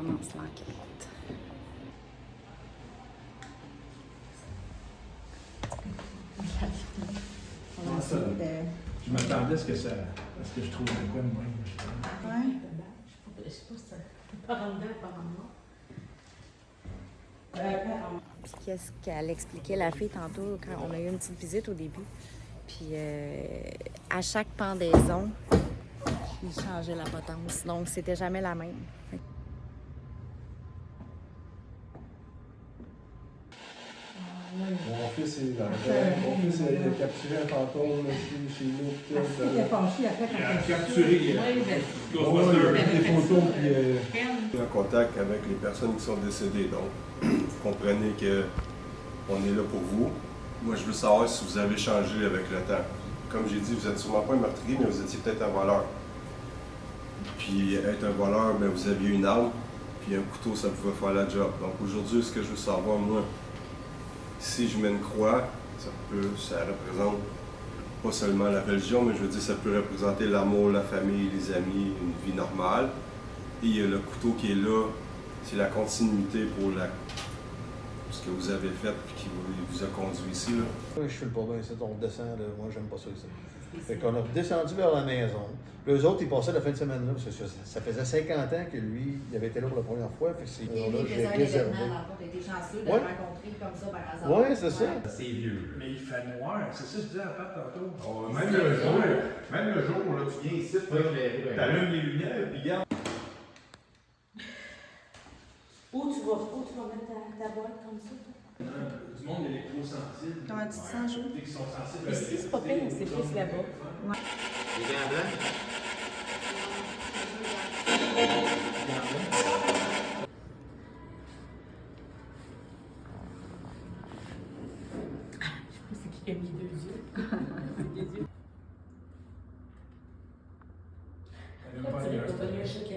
commence l'enquête. On va essayer de... Je m'attendais à ce que je trouve de quoi de moi. Ouais. Je sais pas si ça par en dedans, par en bas. Puis qu'est-ce qu'elle expliquait, la fille, tantôt, quand on a eu une petite visite au début. Puis à chaque pendaison, il changeait la potence. Donc, c'était jamais la même. Mon fils est dans le Mon fils a capturé un fantôme chez nous. Il a fâché après quand Il a capturé des photos. Puis, en contact avec les personnes qui sont décédées. Donc, vous comprenez qu'on est là pour vous. Moi, je veux savoir si vous avez changé avec le temps. Comme j'ai dit, vous n'êtes sûrement pas un meurtrier, mais vous étiez peut-être un voleur. Puis, être un voleur, bien, vous aviez une arme, puis un couteau, ça pouvait faire la job. Donc, aujourd'hui, ce que je veux savoir, moi, si je mets une croix, ça représente pas seulement la religion, mais je veux dire, ça peut représenter l'amour, la famille, les amis, une vie normale. Et il y a le couteau qui est là, c'est la continuité pour ce que vous avez fait et qui vous a conduit ici. Là. Je suis le pas bien ici, on descend, là. Moi j'aime pas ça ici. Fait qu'on a descendu vers la maison. Puis eux autres, ils passaient la fin de semaine là, parce que ça faisait 50 ans que lui, il avait été là pour la première fois. Fait que c'est là il faisait un événement, dans le fond, t'as été chanceux de le rencontrer comme ça par hasard. Oui, c'est ça. C'est vieux. Mais il fait noir, c'est ça que je disais à Pat tantôt. Oh, même le jour où là, tu viens ici, tu allumes les lumières, puis regarde. Où tu vas mettre ta boîte comme ça? Du monde électrosensible. Comment tu te sens, Jo? Qui sont sensibles Ici, c'est pas pire, c'est plus là-bas. Ouais. Les gants blancs? C'est qui a mis deux yeux? Des yeux. Elle a pas Tu eu vas un donner un chèque.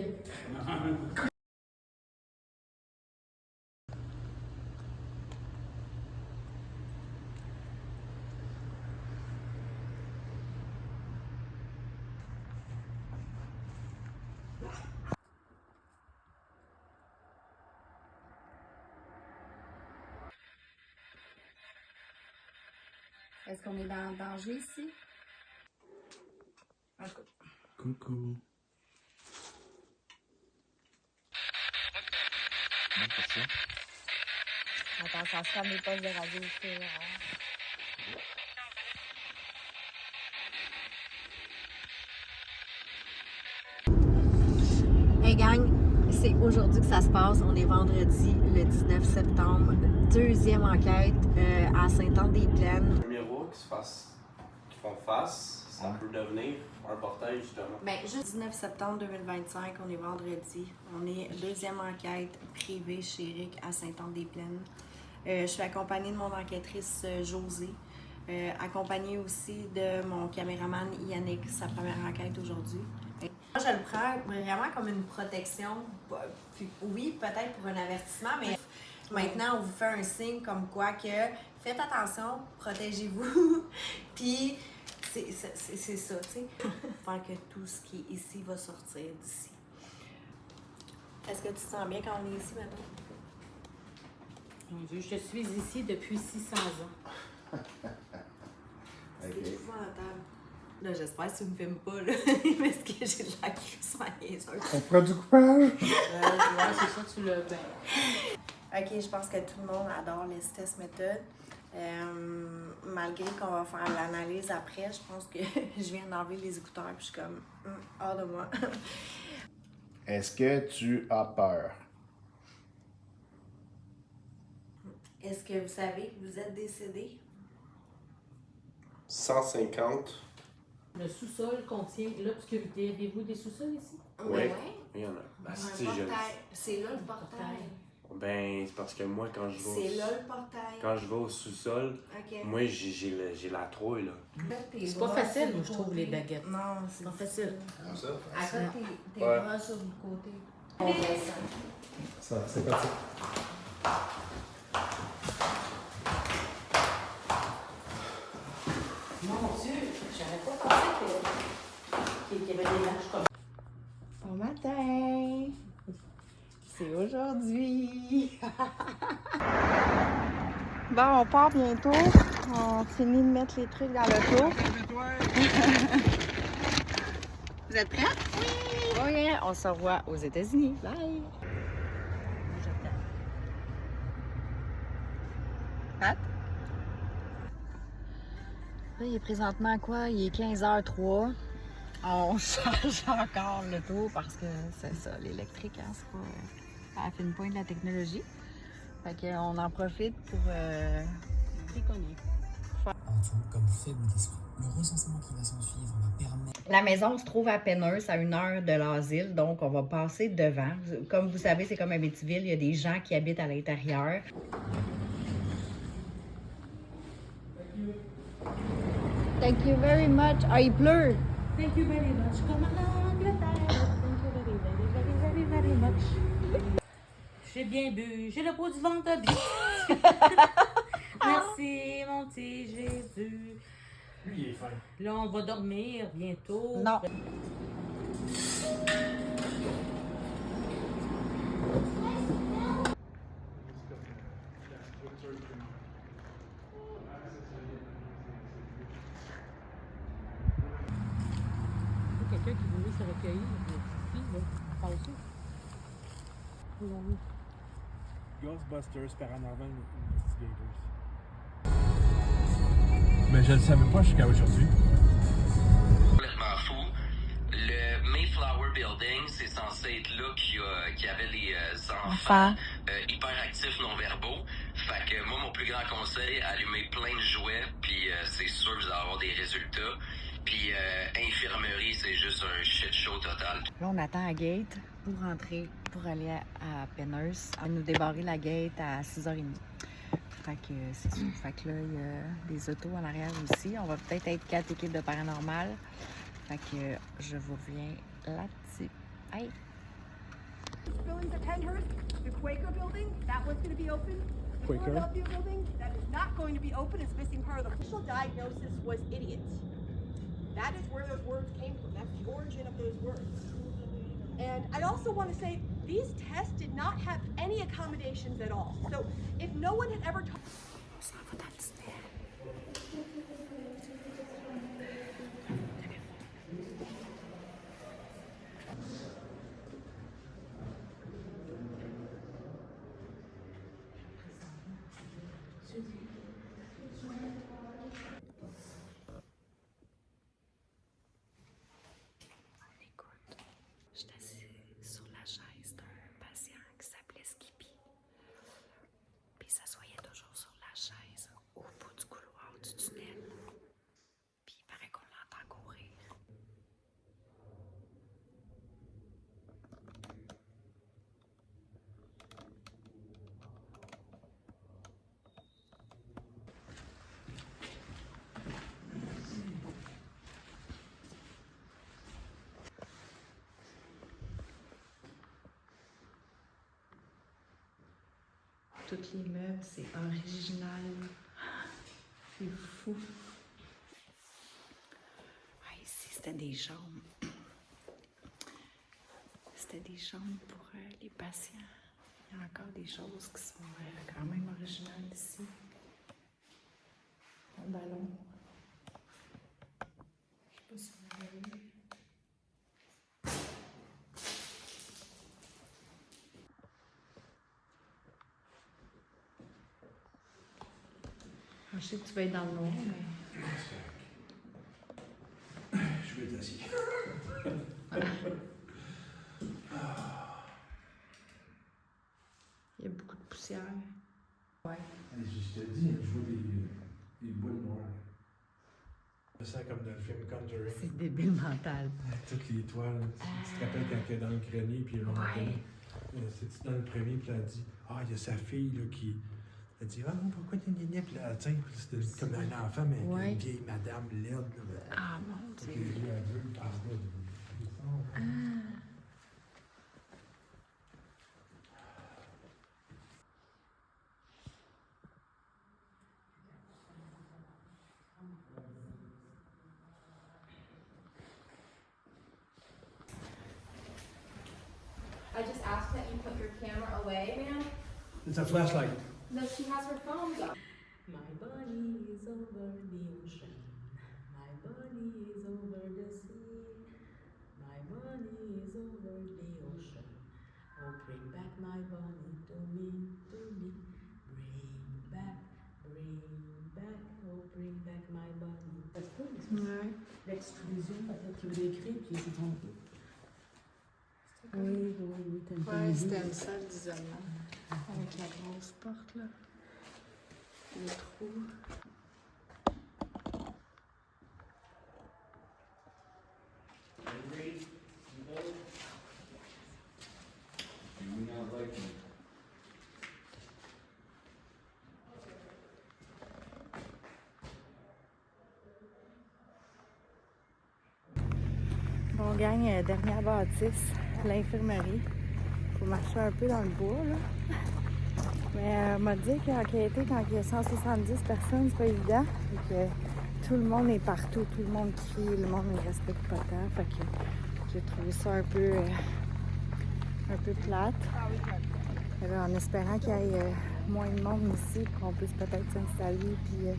Est-ce qu'on est dans le danger ici? Coucou. Bonne question. Attends, ça se calme les postes de radio. Hey gang, c'est aujourd'hui que ça se passe. On est vendredi, le 19 septembre. Deuxième enquête à Sainte-Anne-des-Plaines. Un miroir qui font face, ça peut devenir un portail justement. Bien, juste 19 septembre 2025, on est vendredi. On est deuxième enquête privée chez Eric à Sainte-Anne-des-Plaines. Je suis accompagnée de mon enquêtrice Josée, accompagnée aussi de mon caméraman Yannick, sa première enquête aujourd'hui. Moi, je le prends vraiment comme une protection. Puis, oui, peut-être pour un avertissement, mais maintenant, on vous fait un signe comme quoi que faites attention, protégez-vous. Puis, c'est ça, tu sais. Faire que tout ce qui est ici va sortir d'ici. Est-ce que tu te sens bien quand on est ici maintenant? Mon Dieu, je suis ici depuis 600 ans. C'est épouvantable. Là, j'espère que tu me filmes pas, là. Parce que j'ai de la crise niaiseuse. On prend du courage. Ouais, c'est ça, tu l'as bien. OK, je pense que tout le monde adore les tests méthodes. Malgré qu'on va faire l'analyse après, je pense que je viens d'enlever les écouteurs puis je suis comme hors de moi. Est-ce que tu as peur? Est-ce que vous savez que vous êtes décédé? 150. Le sous-sol contient l'obscurité. Avez-vous des sous-sols ici? Oui. Ouais. Il y en a. Ben, Un c'est portail. C'est là le portail. Ben, c'est parce que moi, quand je vais C'est là le portail. quand je vais au sous-sol, OK. moi, j'ai la trouille, là. C'est pas facile, moi, je trouve, les baguettes. Non, c'est pas facile. Comme ça? Accote tes Ouais. bras sur le côté. On descend. Ça, c'est parti. Mon Dieu, j'aurais pas pensé qu'il y avait des marches comme ça. Bon matin! C'est aujourd'hui. Bon, on part bientôt. On finit de mettre les trucs dans l'auto. Vous êtes prêts? Oui! Oui, on se revoit aux États-Unis. Bye! Pat? Là, il est présentement quoi? Il est 15h03. On charge encore l'auto parce que c'est ça, l'électrique, hein, c'est pas à la fine pointe de la technologie. Fait qu'on en profite pour déconner. En tout, comme faible d'esprit. Le recensement qui va s'en suivre va permettre... La maison se trouve à Penneuse, à 1 heure de l'asile, donc on va passer devant. Comme vous savez, c'est comme à Béthiville, il y a des gens qui habitent à l'intérieur. Thank you very much. Ah, il pleut! Thank you very much. Comme en Angleterre. Thank you very, very, very, very, very much. J'ai bien bu, j'ai le goût du ventre bien. Merci, mon petit Jésus. Lui, il est fin. Là, on va dormir bientôt. Non. Quelqu'un qui voulait se recueillir, ici, là, passer. Ghostbusters Paranormal Investigators. Mais je ne le savais pas jusqu'à aujourd'hui. Complètement fou. Le Mayflower Building, c'est censé être là qu'il y avait les enfants hyperactifs non-verbaux. Fait que moi, mon plus grand conseil, allumer plein de jouets, puis c'est sûr que vous allez avoir des résultats. Puis infirmerie, c'est juste un shit show total. Là, on attend à gate pour rentrer, pour aller à Penneuse. On va nous débarrer la gate à 6h30. Fait que c'est ça. Fait que là, il y a des autos en arrière aussi. On va peut-être être 4 équipes de paranormal. Fait que je vous reviens là-dessus. Hey! Buildings at Penhurst, the Quaker building, that one's going to be open. The Quaker? Philadelphia building, that is not going to be open. It's missing part of the official diagnosis was idiot. That is where those words came from. That's the origin of those words. And I also want to say these tests did not have any accommodations at all. So if no one had ever talked... J'étais assise sur la chaise d'un patient qui s'appelait Skippy. Puis il s'assoyait toujours sur la chaise au bout du couloir du tunnel. Puis il paraît qu'on l'entend courir. Tous les meubles, c'est original. C'est fou. Ah, ici, c'était des chambres. C'était des chambres pour les patients. Il y a encore des choses qui sont quand même originales ici. Un ballon. Je sais pas si vous l'avez vu. Je sais que tu vas être dans le noir, mais... Je vais être assis. Il y a beaucoup de poussière. Ouais. Je te dis, je vois des boules noires. Je me sens comme dans le film Conjuring. C'est débile mental. Toutes les toiles. Tu te rappelles quand elle est dans le grenier, puis on c'est dans le premier, puis elle dit ah, il y a sa fille là, qui. Elle dit ah, non, pourquoi tu es puis là, tiens, c'était comme un enfant, mais avec une vieille madame laide. Là, ah, mon Dieu. Les yeux aveugles, par là. I just ask that you put your camera away, ma'am? It's a flashlight. No, she has her phone up. My bunny is over the ocean. My bunny is over the sea. My bunny is over the ocean. Oh, bring back my bunny to me, to me. Bring back, oh, bring back my bunny. Ça se peut, Ouais. l'exclusion, peut-être qu'il voulait écrire, puis il s'est trompé. Oui, t'as une Ouais, idée. c'était une salle d'isolement. Avec la grosse porte, là. Le trou. Bon, gang, dernière bâtisse, l'infirmerie. Faut marcher un peu dans le bois, là. Mais elle m'a dit qu'enquêter quand il y a 170 personnes, c'est pas évident. Fait que tout le monde est partout, tout le monde crie, le monde ne respecte pas tant. Fait que j'ai trouvé ça un peu plate. Alors, en espérant qu'il y ait moins de monde ici, qu'on puisse peut-être s'installer puis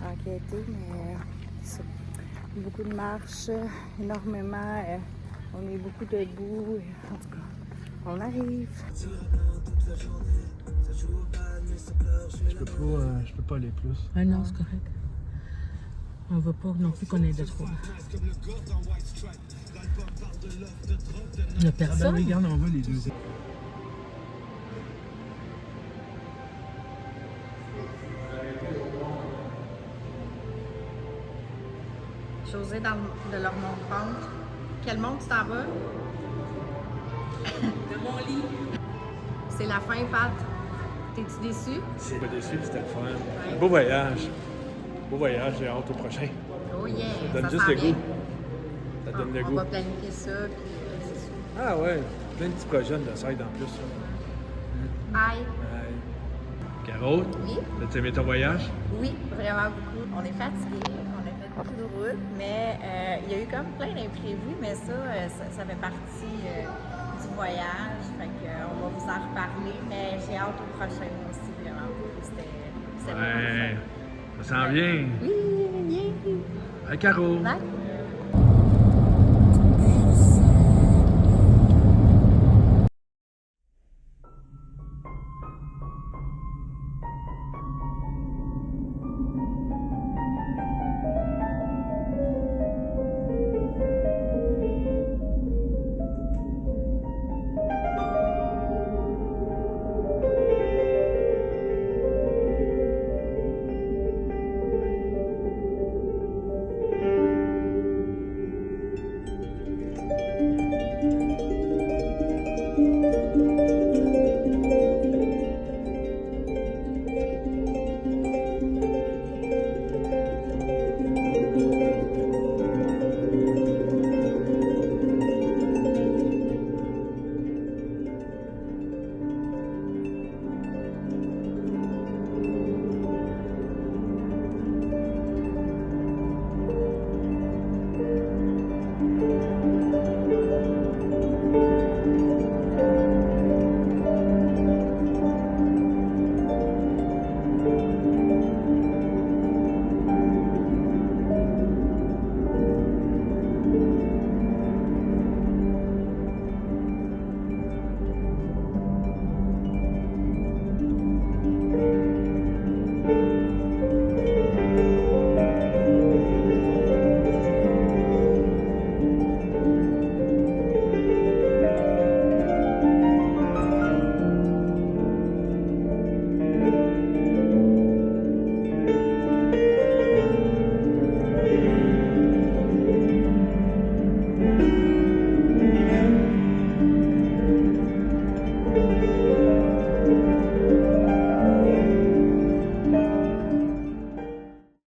enquêter, mais c'est beaucoup de marches, énormément, on est beaucoup debout, en tout cas, on arrive. Je peux pas aller plus. Ah non, c'est correct. On veut pas non plus qu'on ait de trop. Il n'y a personne. Ben, regarde, on voit les deux. José de leur montre. Quel monde tu t'en vas? De mon lit. C'est la fin, Pat. T'es-tu déçu? C'est pas déçu, c'était le fun. Un beau voyage. Beau voyage, j'ai hâte au prochain. Oh yeah! Ça donne juste s'en le vient. goût. Ça donne le On goût. va planifier ça, puis c'est sûr. Ah ouais, plein de petits projets de side en plus. Aïe! Caro, Oui? as-tu aimé ton voyage? Oui, vraiment beaucoup. On est fatigué, on a fait beaucoup de route, mais il y a eu comme plein d'imprévus, mais ça fait partie du voyage. Fait que, on va vous en reparler, mais j'ai hâte au prochain aussi, vraiment. C'était vraiment Ouais, fun. ça s'en vient. Oui, bien. Bye, Caro. Bye.